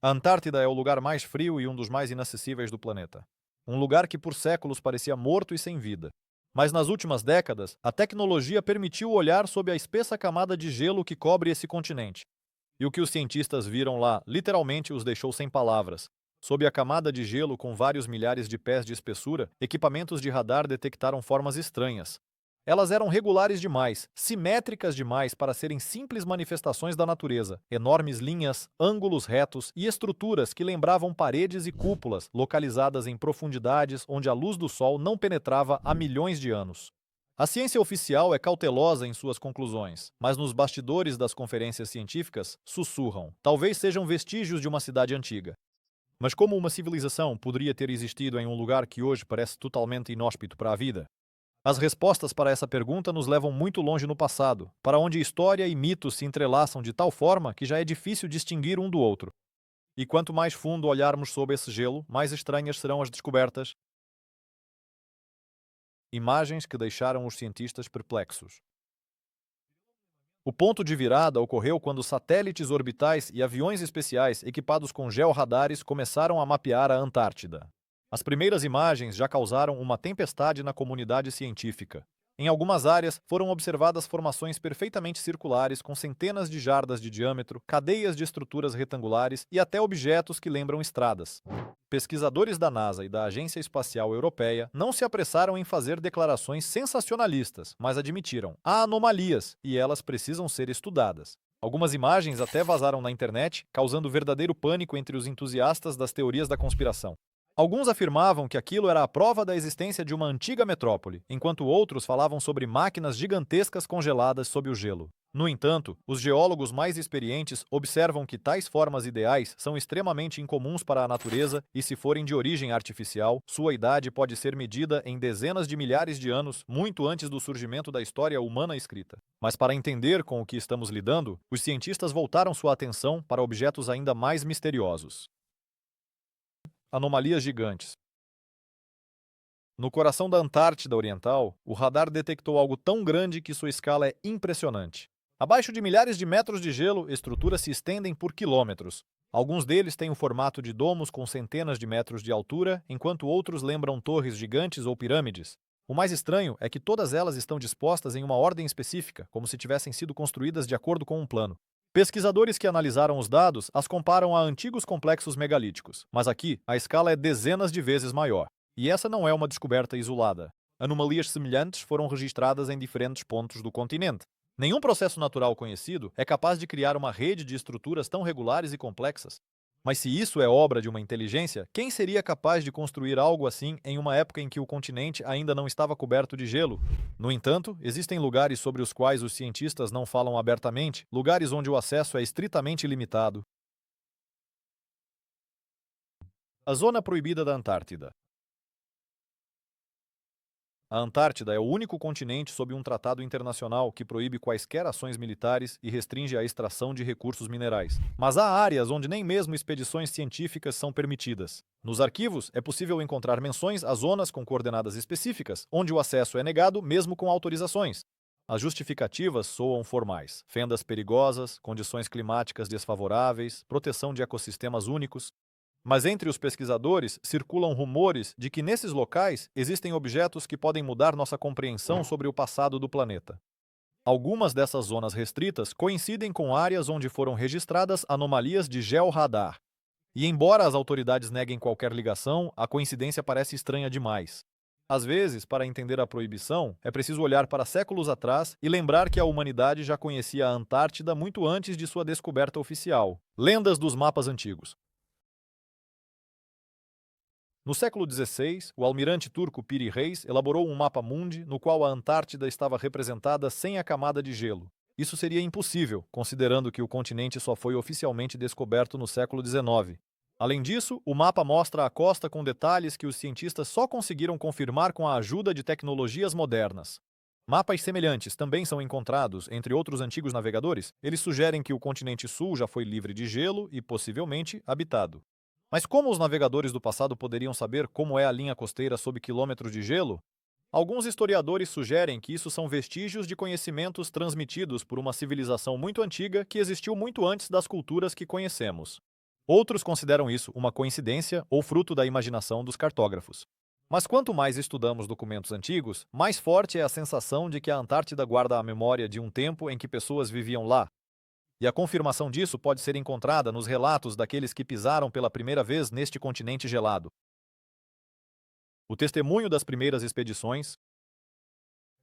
A Antártida é o lugar mais frio e um dos mais inacessíveis do planeta. Um lugar que por séculos parecia morto e sem vida. Mas nas últimas décadas, a tecnologia permitiu olhar sob a espessa camada de gelo que cobre esse continente. E o que os cientistas viram lá literalmente os deixou sem palavras. Sob a camada de gelo com vários milhares de pés de espessura, equipamentos de radar detectaram formas estranhas. Elas eram regulares demais, simétricas demais para serem simples manifestações da natureza. Enormes linhas, ângulos retos e estruturas que lembravam paredes e cúpulas localizadas em profundidades onde a luz do sol não penetrava há milhões de anos. A ciência oficial é cautelosa em suas conclusões, mas nos bastidores das conferências científicas sussurram. Talvez sejam vestígios de uma cidade antiga. Mas como uma civilização poderia ter existido em um lugar que hoje parece totalmente inóspito para a vida? As respostas para essa pergunta nos levam muito longe no passado, para onde história e mitos se entrelaçam de tal forma que já é difícil distinguir um do outro. E quanto mais fundo olharmos sob esse gelo, mais estranhas serão as descobertas. Imagens que deixaram os cientistas perplexos. O ponto de virada ocorreu quando satélites orbitais e aviões especiais equipados com georradares começaram a mapear a Antártida. As primeiras imagens já causaram uma tempestade na comunidade científica. Em algumas áreas, foram observadas formações perfeitamente circulares com centenas de jardas de diâmetro, cadeias de estruturas retangulares e até objetos que lembram estradas. Pesquisadores da NASA e da Agência Espacial Europeia não se apressaram em fazer declarações sensacionalistas, mas admitiram: há anomalias e elas precisam ser estudadas. Algumas imagens até vazaram na internet, causando verdadeiro pânico entre os entusiastas das teorias da conspiração. Alguns afirmavam que aquilo era a prova da existência de uma antiga metrópole, enquanto outros falavam sobre máquinas gigantescas congeladas sob o gelo. No entanto, os geólogos mais experientes observam que tais formas ideais são extremamente incomuns para a natureza e, se forem de origem artificial, sua idade pode ser medida em dezenas de milhares de anos, muito antes do surgimento da história humana escrita. Mas para entender com o que estamos lidando, os cientistas voltaram sua atenção para objetos ainda mais misteriosos. Anomalias gigantes. No coração da Antártida Oriental, o radar detectou algo tão grande que sua escala é impressionante. Abaixo de milhares de metros de gelo, estruturas se estendem por quilômetros. Alguns deles têm o formato de domos com centenas de metros de altura, enquanto outros lembram torres gigantes ou pirâmides. O mais estranho é que todas elas estão dispostas em uma ordem específica, como se tivessem sido construídas de acordo com um plano. Pesquisadores que analisaram os dados as comparam a antigos complexos megalíticos, mas aqui a escala é dezenas de vezes maior. E essa não é uma descoberta isolada. Anomalias semelhantes foram registradas em diferentes pontos do continente. Nenhum processo natural conhecido é capaz de criar uma rede de estruturas tão regulares e complexas. Mas se isso é obra de uma inteligência, quem seria capaz de construir algo assim em uma época em que o continente ainda não estava coberto de gelo? No entanto, existem lugares sobre os quais os cientistas não falam abertamente, lugares onde o acesso é estritamente limitado. A Zona Proibida da Antártida. A Antártida é o único continente sob um tratado internacional que proíbe quaisquer ações militares e restringe a extração de recursos minerais. Mas há áreas onde nem mesmo expedições científicas são permitidas. Nos arquivos, é possível encontrar menções a zonas com coordenadas específicas, onde o acesso é negado mesmo com autorizações. As justificativas soam formais: fendas perigosas, condições climáticas desfavoráveis, proteção de ecossistemas únicos. Mas entre os pesquisadores circulam rumores de que nesses locais existem objetos que podem mudar nossa compreensão sobre o passado do planeta. Algumas dessas zonas restritas coincidem com áreas onde foram registradas anomalias de georradar. E embora as autoridades neguem qualquer ligação, a coincidência parece estranha demais. Às vezes, para entender a proibição, é preciso olhar para séculos atrás e lembrar que a humanidade já conhecia a Antártida muito antes de sua descoberta oficial. Lendas dos mapas antigos. No século XVI, o almirante turco Piri Reis elaborou um mapa mundi no qual a Antártida estava representada sem a camada de gelo. Isso seria impossível, considerando que o continente só foi oficialmente descoberto no século XIX. Além disso, o mapa mostra a costa com detalhes que os cientistas só conseguiram confirmar com a ajuda de tecnologias modernas. Mapas semelhantes também são encontrados entre outros antigos navegadores. Eles sugerem que o continente sul já foi livre de gelo e possivelmente habitado. Mas como os navegadores do passado poderiam saber como é a linha costeira sob quilômetros de gelo? Alguns historiadores sugerem que isso são vestígios de conhecimentos transmitidos por uma civilização muito antiga que existiu muito antes das culturas que conhecemos. Outros consideram isso uma coincidência ou fruto da imaginação dos cartógrafos. Mas quanto mais estudamos documentos antigos, mais forte é a sensação de que a Antártida guarda a memória de um tempo em que pessoas viviam lá. E a confirmação disso pode ser encontrada nos relatos daqueles que pisaram pela primeira vez neste continente gelado. O testemunho das primeiras expedições.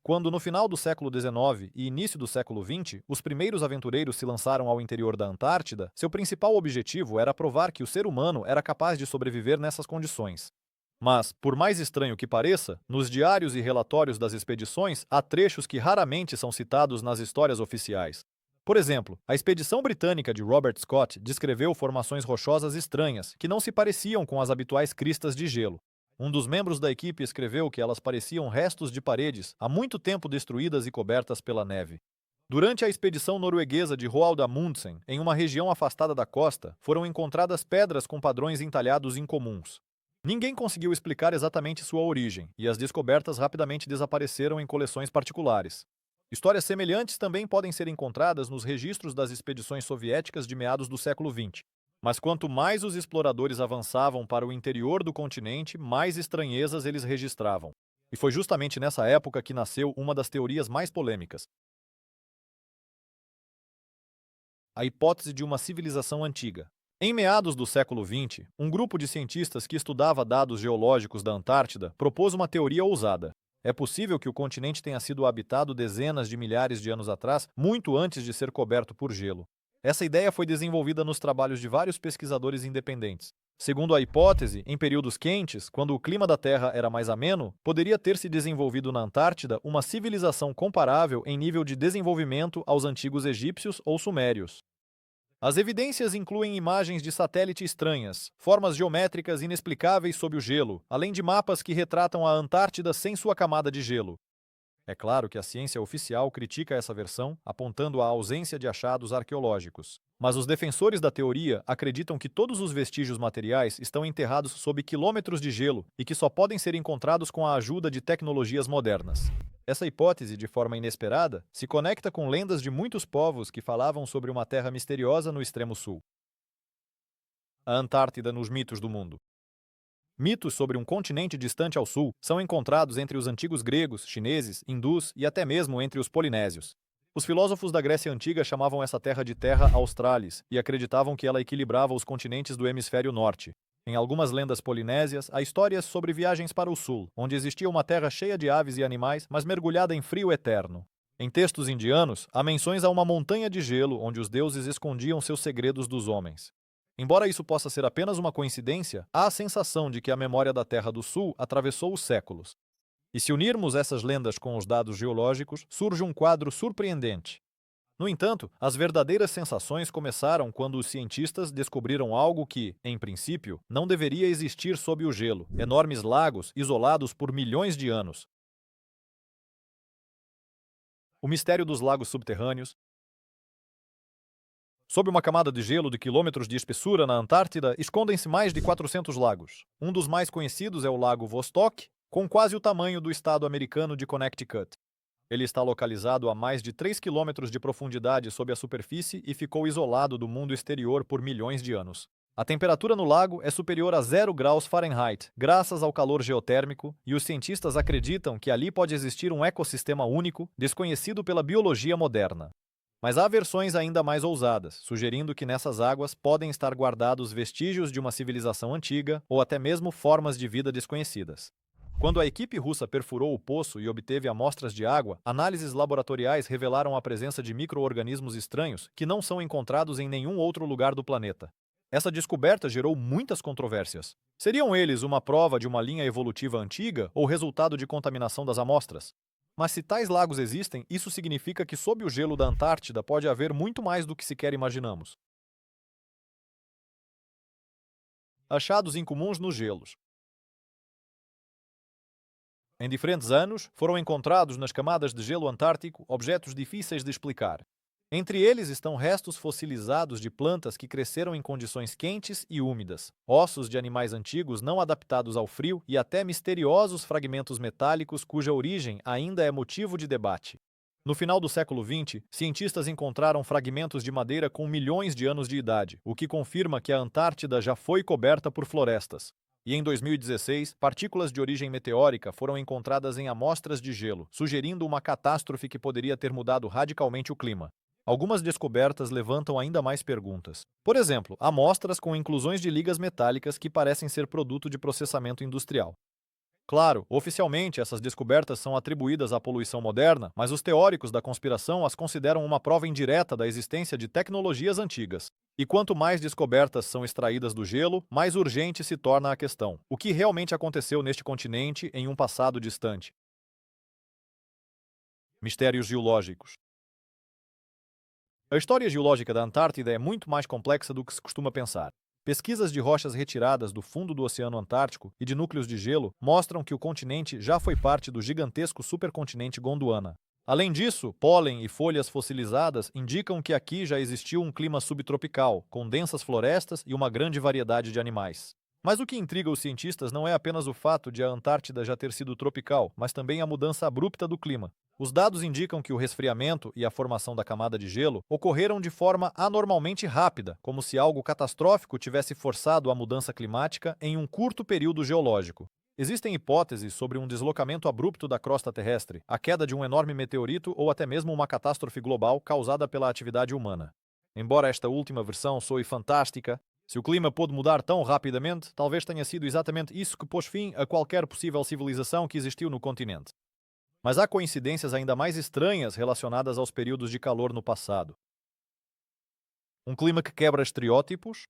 Quando, no final do século XIX e início do século XX, os primeiros aventureiros se lançaram ao interior da Antártida, seu principal objetivo era provar que o ser humano era capaz de sobreviver nessas condições. Mas, por mais estranho que pareça, nos diários e relatórios das expedições há trechos que raramente são citados nas histórias oficiais. Por exemplo, a expedição britânica de Robert Scott descreveu formações rochosas estranhas que não se pareciam com as habituais cristas de gelo. Um dos membros da equipe escreveu que elas pareciam restos de paredes há muito tempo destruídas e cobertas pela neve. Durante a expedição norueguesa de Roald Amundsen, em uma região afastada da costa, foram encontradas pedras com padrões entalhados incomuns. Ninguém conseguiu explicar exatamente sua origem, e as descobertas rapidamente desapareceram em coleções particulares. Histórias semelhantes também podem ser encontradas nos registros das expedições soviéticas de meados do século XX. Mas quanto mais os exploradores avançavam para o interior do continente, mais estranhezas eles registravam. E foi justamente nessa época que nasceu uma das teorias mais polêmicas: a hipótese de uma civilização antiga. Em meados do século XX, um grupo de cientistas que estudava dados geológicos da Antártida propôs uma teoria ousada. É possível que o continente tenha sido habitado dezenas de milhares de anos atrás, muito antes de ser coberto por gelo. Essa ideia foi desenvolvida nos trabalhos de vários pesquisadores independentes. Segundo a hipótese, em períodos quentes, quando o clima da Terra era mais ameno, poderia ter se desenvolvido na Antártida uma civilização comparável em nível de desenvolvimento aos antigos egípcios ou sumérios. As evidências incluem imagens de satélite estranhas, formas geométricas inexplicáveis sob o gelo, além de mapas que retratam a Antártida sem sua camada de gelo. É claro que a ciência oficial critica essa versão, apontando a ausência de achados arqueológicos. Mas os defensores da teoria acreditam que todos os vestígios materiais estão enterrados sob quilômetros de gelo e que só podem ser encontrados com a ajuda de tecnologias modernas. Essa hipótese, de forma inesperada, se conecta com lendas de muitos povos que falavam sobre uma terra misteriosa no extremo sul. A Antártida nos mitos do mundo. Mitos sobre um continente distante ao sul são encontrados entre os antigos gregos, chineses, hindus e até mesmo entre os polinésios. Os filósofos da Grécia Antiga chamavam essa terra de Terra Australis e acreditavam que ela equilibrava os continentes do hemisfério norte. Em algumas lendas polinésias, há histórias sobre viagens para o sul, onde existia uma terra cheia de aves e animais, mas mergulhada em frio eterno. Em textos indianos, há menções a uma montanha de gelo onde os deuses escondiam seus segredos dos homens. Embora isso possa ser apenas uma coincidência, há a sensação de que a memória da Terra do Sul atravessou os séculos. E se unirmos essas lendas com os dados geológicos, surge um quadro surpreendente. No entanto, as verdadeiras sensações começaram quando os cientistas descobriram algo que, em princípio, não deveria existir sob o gelo: enormes lagos isolados por milhões de anos. O mistério dos lagos subterrâneos. Sob uma camada de gelo de quilômetros de espessura na Antártida, escondem-se mais de 400 lagos. Um dos mais conhecidos é o Lago Vostok, com quase o tamanho do estado americano de Connecticut. Ele está localizado a mais de 3 quilômetros de profundidade sob a superfície e ficou isolado do mundo exterior por milhões de anos. A temperatura no lago é superior a 0 graus Fahrenheit, graças ao calor geotérmico, e os cientistas acreditam que ali pode existir um ecossistema único, desconhecido pela biologia moderna. Mas há versões ainda mais ousadas, sugerindo que nessas águas podem estar guardados vestígios de uma civilização antiga ou até mesmo formas de vida desconhecidas. Quando a equipe russa perfurou o poço e obteve amostras de água, análises laboratoriais revelaram a presença de micro-organismos estranhos que não são encontrados em nenhum outro lugar do planeta. Essa descoberta gerou muitas controvérsias. Seriam eles uma prova de uma linha evolutiva antiga ou resultado de contaminação das amostras? Mas se tais lagos existem, isso significa que sob o gelo da Antártida pode haver muito mais do que sequer imaginamos. Achados incomuns nos gelos. Em diferentes anos, foram encontrados nas camadas de gelo antártico objetos difíceis de explicar. Entre eles estão restos fossilizados de plantas que cresceram em condições quentes e úmidas, ossos de animais antigos não adaptados ao frio e até misteriosos fragmentos metálicos cuja origem ainda é motivo de debate. No final do século XX, cientistas encontraram fragmentos de madeira com milhões de anos de idade, o que confirma que a Antártida já foi coberta por florestas. E em 2016, partículas de origem meteórica foram encontradas em amostras de gelo, sugerindo uma catástrofe que poderia ter mudado radicalmente o clima. Algumas descobertas levantam ainda mais perguntas. Por exemplo, amostras com inclusões de ligas metálicas que parecem ser produto de processamento industrial. Claro, oficialmente essas descobertas são atribuídas à poluição moderna, mas os teóricos da conspiração as consideram uma prova indireta da existência de tecnologias antigas. E quanto mais descobertas são extraídas do gelo, mais urgente se torna a questão: o que realmente aconteceu neste continente em um passado distante? Mistérios geológicos. A história geológica da Antártida é muito mais complexa do que se costuma pensar. Pesquisas de rochas retiradas do fundo do Oceano Antártico e de núcleos de gelo mostram que o continente já foi parte do gigantesco supercontinente Gondwana. Além disso, pólen e folhas fossilizadas indicam que aqui já existiu um clima subtropical, com densas florestas e uma grande variedade de animais. Mas o que intriga os cientistas não é apenas o fato de a Antártida já ter sido tropical, mas também a mudança abrupta do clima. Os dados indicam que o resfriamento e a formação da camada de gelo ocorreram de forma anormalmente rápida, como se algo catastrófico tivesse forçado a mudança climática em um curto período geológico. Existem hipóteses sobre um deslocamento abrupto da crosta terrestre, a queda de um enorme meteorito ou até mesmo uma catástrofe global causada pela atividade humana. Embora esta última versão soe fantástica, se o clima pôde mudar tão rapidamente, talvez tenha sido exatamente isso que pôs fim a qualquer possível civilização que existiu no continente. Mas há coincidências ainda mais estranhas relacionadas aos períodos de calor no passado. Um clima que quebra estereótipos?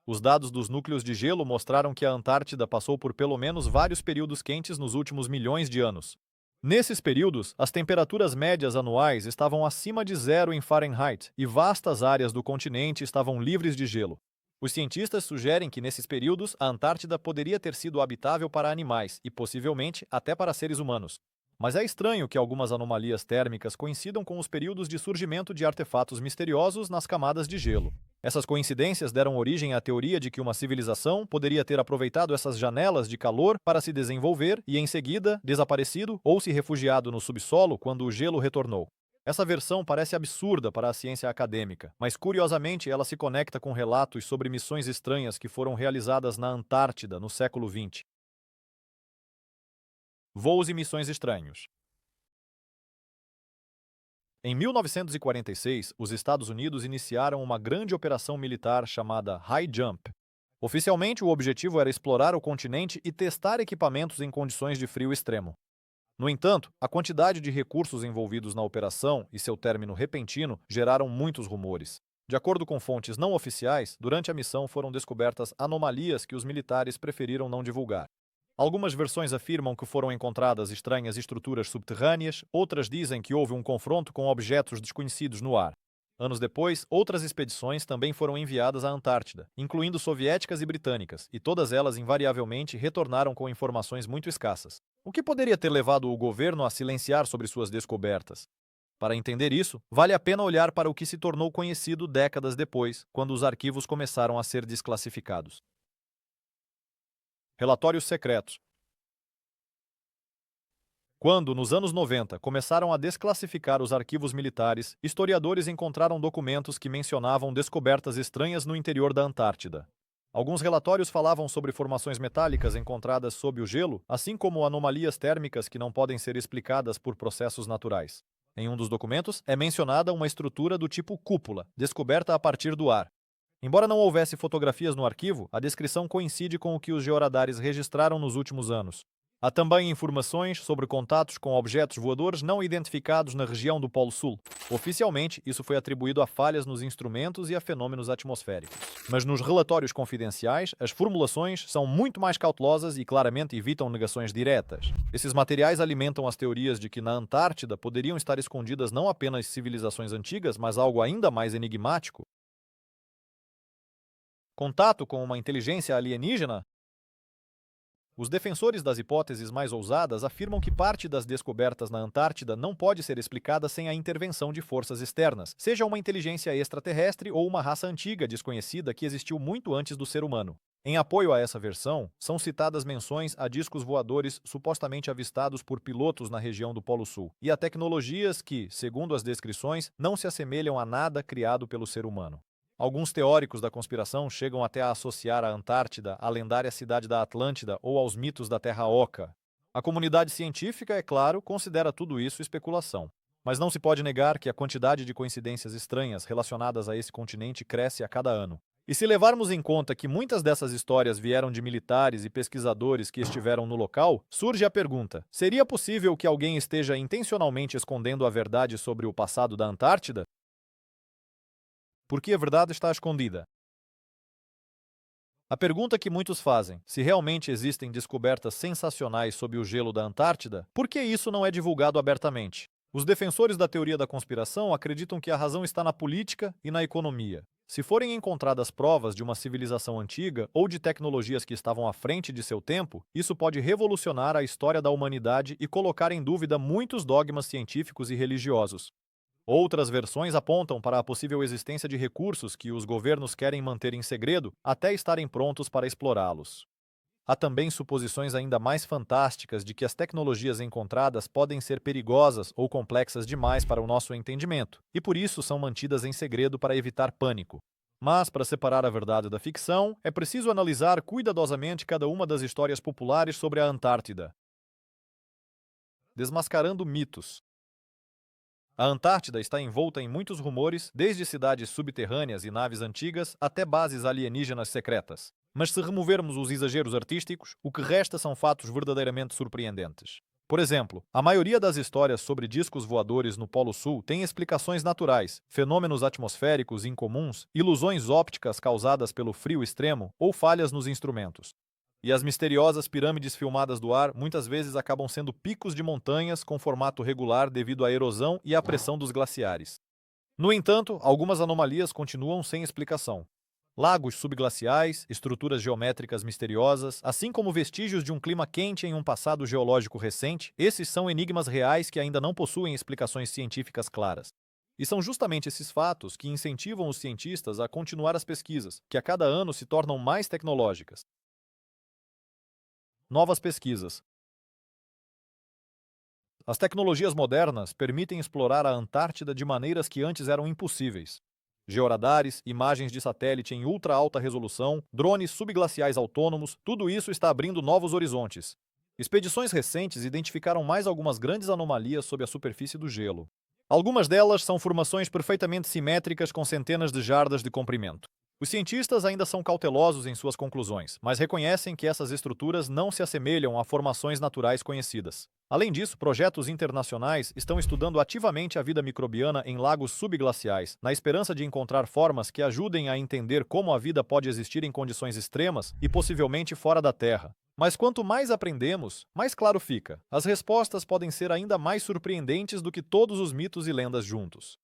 Os dados dos núcleos de gelo mostraram que a Antártida passou por pelo menos vários períodos quentes nos últimos milhões de anos. Nesses períodos, as temperaturas médias anuais estavam acima de zero em Fahrenheit e vastas áreas do continente estavam livres de gelo. Os cientistas sugerem que nesses períodos a Antártida poderia ter sido habitável para animais e possivelmente até para seres humanos. Mas é estranho que algumas anomalias térmicas coincidam com os períodos de surgimento de artefatos misteriosos nas camadas de gelo. Essas coincidências deram origem à teoria de que uma civilização poderia ter aproveitado essas janelas de calor para se desenvolver e, em seguida, desaparecido ou se refugiado no subsolo quando o gelo retornou. Essa versão parece absurda para a ciência acadêmica, mas curiosamente ela se conecta com relatos sobre missões estranhas que foram realizadas na Antártida no século XX. Voos e missões estranhos. Em 1946, os Estados Unidos iniciaram uma grande operação militar chamada High Jump. Oficialmente, o objetivo era explorar o continente e testar equipamentos em condições de frio extremo. No entanto, a quantidade de recursos envolvidos na operação e seu término repentino geraram muitos rumores. De acordo com fontes não oficiais, durante a missão foram descobertas anomalias que os militares preferiram não divulgar. Algumas versões afirmam que foram encontradas estranhas estruturas subterrâneas, outras dizem que houve um confronto com objetos desconhecidos no ar. Anos depois, outras expedições também foram enviadas à Antártida, incluindo soviéticas e britânicas, e todas elas invariavelmente retornaram com informações muito escassas. O que poderia ter levado o governo a silenciar sobre suas descobertas? Para entender isso, vale a pena olhar para o que se tornou conhecido décadas depois, quando os arquivos começaram a ser desclassificados. Relatórios secretos. Quando, nos anos 90, começaram a desclassificar os arquivos militares, historiadores encontraram documentos que mencionavam descobertas estranhas no interior da Antártida. Alguns relatórios falavam sobre formações metálicas encontradas sob o gelo, assim como anomalias térmicas que não podem ser explicadas por processos naturais. Em um dos documentos, é mencionada uma estrutura do tipo cúpula, descoberta a partir do ar. Embora não houvesse fotografias no arquivo, a descrição coincide com o que os georadares registraram nos últimos anos. Há também informações sobre contatos com objetos voadores não identificados na região do Polo Sul. Oficialmente, isso foi atribuído a falhas nos instrumentos e a fenômenos atmosféricos. Mas nos relatórios confidenciais, as formulações são muito mais cautelosas e claramente evitam negações diretas. Esses materiais alimentam as teorias de que na Antártida poderiam estar escondidas não apenas civilizações antigas, mas algo ainda mais enigmático. Contato com uma inteligência alienígena? Os defensores das hipóteses mais ousadas afirmam que parte das descobertas na Antártida não pode ser explicada sem a intervenção de forças externas, seja uma inteligência extraterrestre ou uma raça antiga desconhecida que existiu muito antes do ser humano. Em apoio a essa versão, são citadas menções a discos voadores supostamente avistados por pilotos na região do Polo Sul e a tecnologias que, segundo as descrições, não se assemelham a nada criado pelo ser humano. Alguns teóricos da conspiração chegam até a associar a Antártida à lendária cidade da Atlântida ou aos mitos da Terra Oca. A comunidade científica, é claro, considera tudo isso especulação. Mas não se pode negar que a quantidade de coincidências estranhas relacionadas a esse continente cresce a cada ano. E se levarmos em conta que muitas dessas histórias vieram de militares e pesquisadores que estiveram no local, surge a pergunta: seria possível que alguém esteja intencionalmente escondendo a verdade sobre o passado da Antártida? Por que a verdade está escondida? A pergunta que muitos fazem, se realmente existem descobertas sensacionais sob o gelo da Antártida, por que isso não é divulgado abertamente? Os defensores da teoria da conspiração acreditam que a razão está na política e na economia. Se forem encontradas provas de uma civilização antiga ou de tecnologias que estavam à frente de seu tempo, isso pode revolucionar a história da humanidade e colocar em dúvida muitos dogmas científicos e religiosos. Outras versões apontam para a possível existência de recursos que os governos querem manter em segredo até estarem prontos para explorá-los. Há também suposições ainda mais fantásticas de que as tecnologias encontradas podem ser perigosas ou complexas demais para o nosso entendimento, e por isso são mantidas em segredo para evitar pânico. Mas, para separar a verdade da ficção, é preciso analisar cuidadosamente cada uma das histórias populares sobre a Antártida. Desmascarando mitos. A Antártida está envolta em muitos rumores, desde cidades subterrâneas e naves antigas até bases alienígenas secretas. Mas se removermos os exageros artísticos, o que resta são fatos verdadeiramente surpreendentes. Por exemplo, a maioria das histórias sobre discos voadores no Polo Sul tem explicações naturais, fenômenos atmosféricos incomuns, ilusões ópticas causadas pelo frio extremo ou falhas nos instrumentos. E as misteriosas pirâmides filmadas do ar muitas vezes acabam sendo picos de montanhas com formato regular devido à erosão e à pressão dos glaciares. No entanto, algumas anomalias continuam sem explicação. Lagos subglaciais, estruturas geométricas misteriosas, assim como vestígios de um clima quente em um passado geológico recente, esses são enigmas reais que ainda não possuem explicações científicas claras. E são justamente esses fatos que incentivam os cientistas a continuar as pesquisas, que a cada ano se tornam mais tecnológicas. Novas pesquisas. As tecnologias modernas permitem explorar a Antártida de maneiras que antes eram impossíveis. Georadares, imagens de satélite em ultra alta resolução, drones subglaciais autônomos, tudo isso está abrindo novos horizontes. Expedições recentes identificaram mais algumas grandes anomalias sob a superfície do gelo. Algumas delas são formações perfeitamente simétricas com centenas de jardas de comprimento. Os cientistas ainda são cautelosos em suas conclusões, mas reconhecem que essas estruturas não se assemelham a formações naturais conhecidas. Além disso, projetos internacionais estão estudando ativamente a vida microbiana em lagos subglaciais, na esperança de encontrar formas que ajudem a entender como a vida pode existir em condições extremas e possivelmente fora da Terra. Mas quanto mais aprendemos, mais claro fica: as respostas podem ser ainda mais surpreendentes do que todos os mitos e lendas juntos.